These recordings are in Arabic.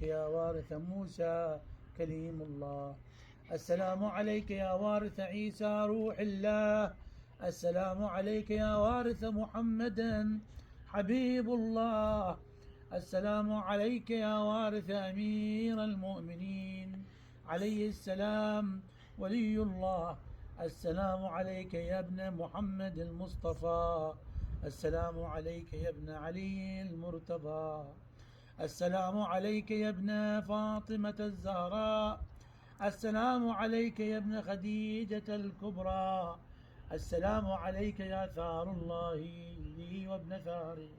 عليك يا وارث موسى كليم الله. السلام عليك يا وارث عيسى روح الله. السلام عليك يا وارث محمد حبيب الله. السلام عليك يا وارث أمير المؤمنين عليه السلام ولي الله. السلام عليك يا ابن محمد المصطفى. السلام عليك يا ابن علي المرتضى. السلام عليك يا ابن فاطمة الزهراء. السلام عليك يا ابن خديجة الكبرى. السلام عليك يا ثار الله لي وابن ثاري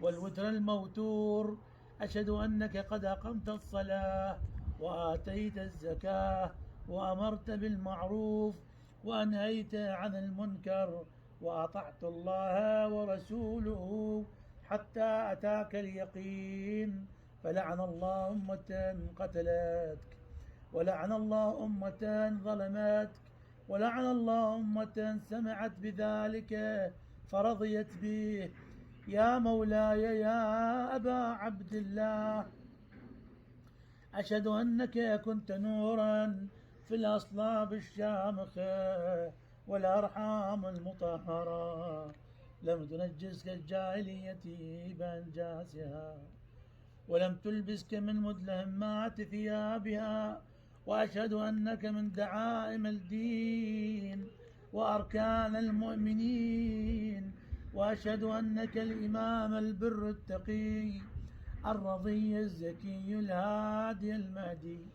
والوتر الموتور. أشهد أنك قد أقمت الصلاة وآتيت الزكاة وأمرت بالمعروف وأنهيت عن المنكر وأطعت الله ورسوله حتى أتاك اليقين. فلعن الله أمة قتلتك، ولعن الله أمة ظلمتك، ولعن الله أمة سمعت بذلك فرضيت به. يا مولاي يا أبا عبد الله، أشهد أنك كنت نورا في الأصلاب الشامخة والأرحام المطهرة، لم تنجسك الجاهلية بأنجاسها، ولم تلبسك من مدلهمات ثيابها. وأشهد أنك من دعائم الدين وأركان المؤمنين. وأشهد أنك الإمام البر التقي الرضي الزكي الهادي المهدي.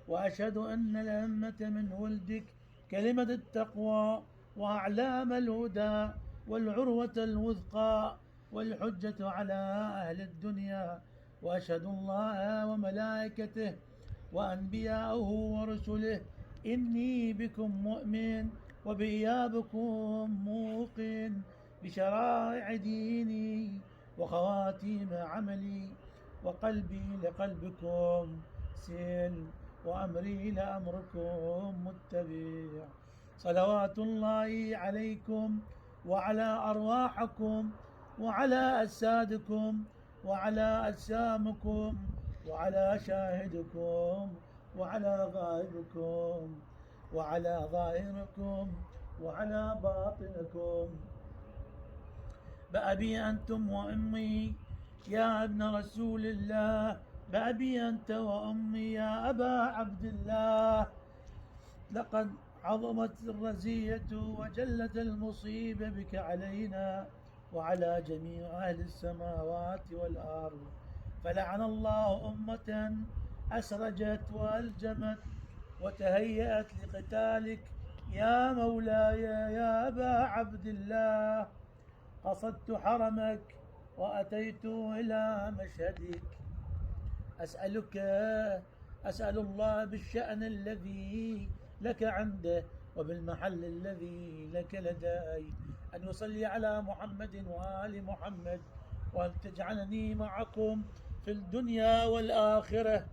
وأشهد أن الأمة من ولدك كلمة التقوى وأعلام الهدى والعروة الوثقى والحجة على أهل الدنيا. وأشهد الله وملائكته وأنبياءه ورسله إني بكم مؤمن وبإيابكم موقن بشرائع ديني وخواتيم عملي، وقلبي لقلبكم سلم وأمري لأمركم متبع. صلوات الله عليكم وعلى أرواحكم وعلى أجسادكم وعلى أجسامكم وعلى شاهدكم وعلى غائبكم وعلى ظاهركم وعلى باطنكم. بأبي أنتم وأمي يا ابن رسول الله، بأبي أنت وأمي يا أبا عبد الله. لقد عظمت الرزية وجلت المصيبة بك علينا وعلى جميع أهل السماوات والأرض. فلعن الله أمة أسرجت وألجمت وتهيأت لقتالك يا مولاي يا أبا عبد الله. قصدت حرمك وأتيت إلى مشهدك. أسأل الله بالشأن الذي لك عنده وبالمحل الذي لك لدي أن يصلي على محمد وآل محمد، وأن تجعلني معكم في الدنيا والآخرة.